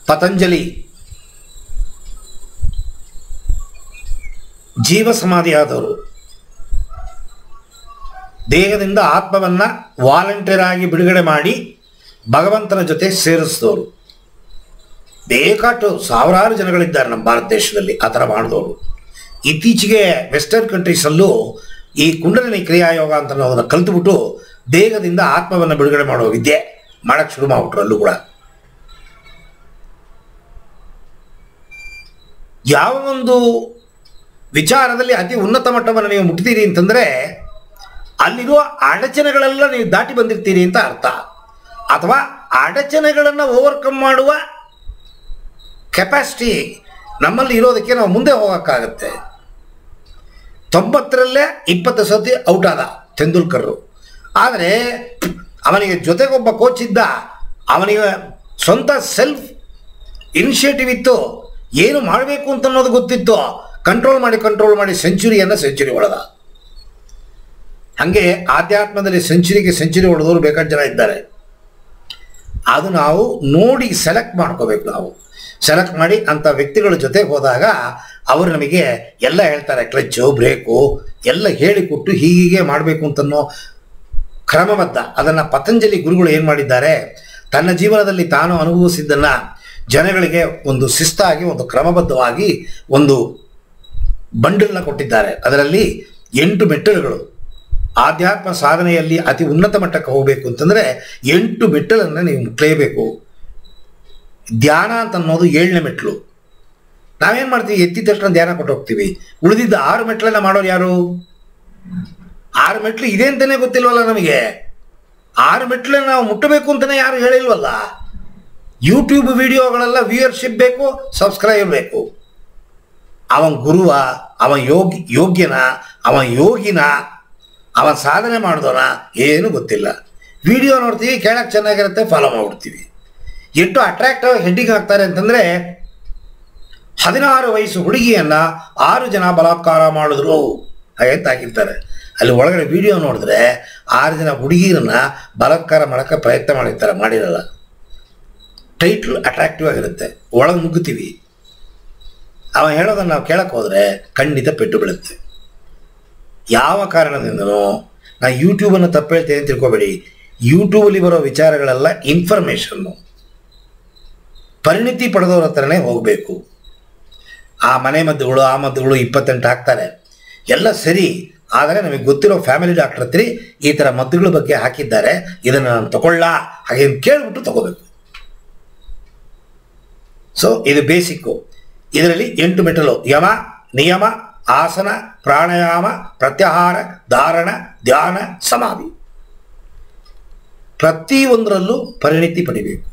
ಪತಂಜಲಿ ಜೀವ ಸಮಾಧಿಯಾದವರು, ದೇಹದಿಂದ ಆತ್ಮವನ್ನು ವಾಲಂಟಿಯರ್ ಆಗಿ ಬಿಡುಗಡೆ ಮಾಡಿ ಭಗವಂತನ ಜೊತೆ ಸೇರಿಸಿದವರು. ಬೇಕಾಟು ಸಾವಿರಾರು ಜನಗಳಿದ್ದಾರೆ ನಮ್ಮ ಭಾರತ ದೇಶದಲ್ಲಿ ಆ ಥರ ಮಾಡಿದವರು. ಇತ್ತೀಚೆಗೆ ವೆಸ್ಟರ್ನ್ ಕಂಟ್ರೀಸಲ್ಲೂ ಈ ಕುಂಡಲಿನಿ ಕ್ರಿಯಾಯೋಗ ಅಂತ ಅನ್ನೋದನ್ನು ಕಲಿತುಬಿಟ್ಟು ದೇಹದಿಂದ ಆತ್ಮವನ್ನು ಬಿಡುಗಡೆ ಮಾಡೋ ವಿದ್ಯೆ ಮಾಡೋಕ್ಕೆ ಶುರು ಮಾಡಿಬಿಟ್ರು. ಅಲ್ಲೂ ಕೂಡ ಯಾವ ಒಂದು ವಿಚಾರದಲ್ಲಿ ಅತಿ ಉನ್ನತ ಮಟ್ಟವನ್ನು ನೀವು ಮುಟ್ತೀರಿ ಅಂತಂದರೆ ಅಲ್ಲಿರುವ ಅಡಚಣೆಗಳೆಲ್ಲ ನೀವು ದಾಟಿ ಬಂದಿರ್ತೀರಿ ಅಂತ ಅರ್ಥ. ಅಥವಾ ಅಡಚಣೆಗಳನ್ನು ಓವರ್ಕಮ್ ಮಾಡುವ ಕೆಪಾಸಿಟಿ ನಮ್ಮಲ್ಲಿ ಇರೋದಕ್ಕೆ ನಾವು ಮುಂದೆ ಹೋಗೋಕ್ಕಾಗತ್ತೆ. 90ರಲ್ಲೇ 20 ಸತಿ ಔಟ್ ಆದ ತೆಂಡೂಲ್ಕರ್. ಆದರೆ ಅವನಿಗೆ ಜೊತೆಗೊಬ್ಬ ಕೋಚ್ ಇದ್ದ, ಅವನಿಗೆ ಸ್ವಂತ ಸೆಲ್ಫ್ ಇನಿಷಿಯೇಟಿವ್ ಇತ್ತು, ಏನು ಮಾಡಬೇಕು ಅಂತ ಅನ್ನೋದು ಗೊತ್ತಿತ್ತು. ಕಂಟ್ರೋಲ್ ಮಾಡಿ ಸೆಂಚುರಿ ಹೊಡೆದ. ಹಾಗೆ ಆಧ್ಯಾತ್ಮದಲ್ಲಿ ಸೆಂಚುರಿ ಹೊಡೆದವರು ಬೇಕಾದ ಜನ ಇದ್ದಾರೆ. ಅದು ನಾವು ನೋಡಿ ಸೆಲೆಕ್ಟ್ ಮಾಡ್ಕೋಬೇಕು. ನಾವು ಸೆಲೆಕ್ಟ್ ಮಾಡಿ ಅಂಥ ವ್ಯಕ್ತಿಗಳ ಜೊತೆಗೆ ಹೋದಾಗ ಅವರು ನಮಗೆ ಎಲ್ಲ ಹೇಳ್ತಾರೆ, ಕ್ಲಚ್ಚು ಬ್ರೇಕು ಎಲ್ಲ ಹೇಳಿಕೊಟ್ಟು ಹೀಗೆ ಮಾಡಬೇಕು ಅಂತನ್ನೋ ಕ್ರಮಬದ್ಧ. ಅದನ್ನು ಪತಂಜಲಿ ಗುರುಗಳು ಏನು ಮಾಡಿದ್ದಾರೆ, ತನ್ನ ಜೀವನದಲ್ಲಿ ತಾನು ಅನುಭವಿಸಿದ್ದನ್ನು ಜನಗಳಿಗೆ ಒಂದು ಶಿಸ್ತಾಗಿ ಒಂದು ಕ್ರಮಬದ್ಧವಾಗಿ ಒಂದು ಬಂಡಲ್ನ ಕೊಟ್ಟಿದ್ದಾರೆ. ಅದರಲ್ಲಿ 8 ಮೆಟ್ಟಲುಗಳು. ಆಧ್ಯಾತ್ಮ ಸಾಧನೆಯಲ್ಲಿ ಅತಿ ಉನ್ನತ ಮಟ್ಟಕ್ಕೆ ಹೋಗಬೇಕು ಅಂತಂದರೆ 8 ಮೆಟ್ಟಲನ್ನು ನೀವು ಮುಟ್ಟಲೇಬೇಕು. ಧ್ಯಾನ ಅಂತ ಅನ್ನೋದು 7ನೇ ಮೆಟ್ಟಲು. ನಾವೇನು ಮಾಡ್ತೀವಿ, ಎತ್ತಿದ ತಕ್ಷಣ ಧ್ಯಾನ ಕೊಟ್ಟು ಹೋಗ್ತೀವಿ. ಉಳಿದಿದ್ದ 6 ಮೆಟ್ಟಲನ್ನು ಮಾಡೋರು ಯಾರು? 6 ಮೆಟ್ಟಲು ಇದೆ ಅಂತಲೇ ಗೊತ್ತಿಲ್ವಲ್ಲ ನಮಗೆ. 6 ಮೆಟ್ಟಲನ್ನು ನಾವು ಮುಟ್ಟಬೇಕು ಅಂತಲೇ ಯಾರು ಹೇಳಿಲ್ವಲ್ಲ. ಯೂಟ್ಯೂಬ್ ವಿಡಿಯೋಗಳೆಲ್ಲ ವ್ಯೂಯರ್ಶಿಪ್ ಬೇಕು, ಸಬ್ಸ್ಕ್ರೈಬ್ ಬೇಕು. ಅವನ ಗುರುವ, ಅವನ ಯೋಗ್ಯನ, ಅವನ ಯೋಗಿನ, ಅವನ ಸಾಧನೆ ಮಾಡಿದವನ ಏನೂ ಗೊತ್ತಿಲ್ಲ. ವಿಡಿಯೋ ನೋಡ್ತೀವಿ, ಕೇಳಕ್ಕೆ ಚೆನ್ನಾಗಿರುತ್ತೆ, ಫಾಲೋ ಮಾಡಿಬಿಡ್ತೀವಿ. ಎಷ್ಟು ಅಟ್ರಾಕ್ಟಿವ್ ಹೆಡ್ಡಿಂಗ್ ಆಗ್ತಾರೆ ಅಂತಂದರೆ 16 ವಯಸ್ಸು ಹುಡುಗಿಯನ್ನು 6 ಜನ ಬಲಾತ್ಕಾರ ಮಾಡಿದ್ರು ಅಂತ ಹಾಕಿರ್ತಾರೆ. ಅಲ್ಲಿ ಒಳಗಡೆ ವಿಡಿಯೋ ನೋಡಿದ್ರೆ 6 ಜನ ಹುಡುಗಿರನ್ನು ಬಲಾತ್ಕಾರ ಮಾಡೋಕ್ಕೆ ಪ್ರಯತ್ನ ಮಾಡಿರ್ತಾರೆ, ಮಾಡಿರಲ್ಲ. ಟೈಟ್ಲ್ ಅಟ್ರಾಕ್ಟಿವ್ ಆಗಿರುತ್ತೆ, ಒಳಗೆ ನುಗ್ಗುತ್ತೀವಿ. ಅವ ಹೇಳೋದನ್ನು ನಾವು ಕೇಳಕ್ಕೆ ಹೋದರೆ ಖಂಡಿತ ಪೆಟ್ಟು ಬೀಳುತ್ತೆ. ಯಾವ ಕಾರಣದಿಂದನೂ ನಾನು ಯೂಟ್ಯೂಬನ್ನು ತಪ್ಪು ಹೇಳ್ತೇನೆ ಅಂತ ತಿಳ್ಕೊಬೇಡಿ. ಯೂಟ್ಯೂಬಲ್ಲಿ ಬರೋ ವಿಚಾರಗಳೆಲ್ಲ ಇನ್ಫಾರ್ಮೇಷನ್ನು. ಪರಿಣಿತಿ ಪಡೆದವ್ರ ಹತ್ರನೇ ಹೋಗಬೇಕು. ಆ ಮನೆ ಮದ್ದುಗಳು ಆ ಮದ್ದುಗಳು 28 ಹಾಕ್ತಾರೆ, ಎಲ್ಲ ಸರಿ. ಆದರೆ ನಮಗೆ ಗೊತ್ತಿರೋ ಫ್ಯಾಮಿಲಿ ಡಾಕ್ಟರ್ ಹತ್ರ ಈ ಥರ ಮದ್ದುಗಳ ಬಗ್ಗೆ ಹಾಕಿದ್ದಾರೆ, ಇದನ್ನು ನಾನು ತಗೊಳ್ಳ ಹಾಗೆ ಕೇಳಿಬಿಟ್ಟು ತಗೋಬೇಕು. ಸೊ ಇದು ಬೇಸಿಕ್ಕು. ಇದರಲ್ಲಿ 8 ಮೆಟ್ಟಲು: ಯಮ, ನಿಯಮ, ಆಸನ, ಪ್ರಾಣಾಯಾಮ, ಪ್ರತ್ಯಾಹಾರ, ಧಾರಣ, ಧ್ಯಾನ, ಸಮಾಧಿ. ಪ್ರತಿಯೊಂದರಲ್ಲೂ ಪರಿಣಿತಿ ಪಡಿಬೇಕು.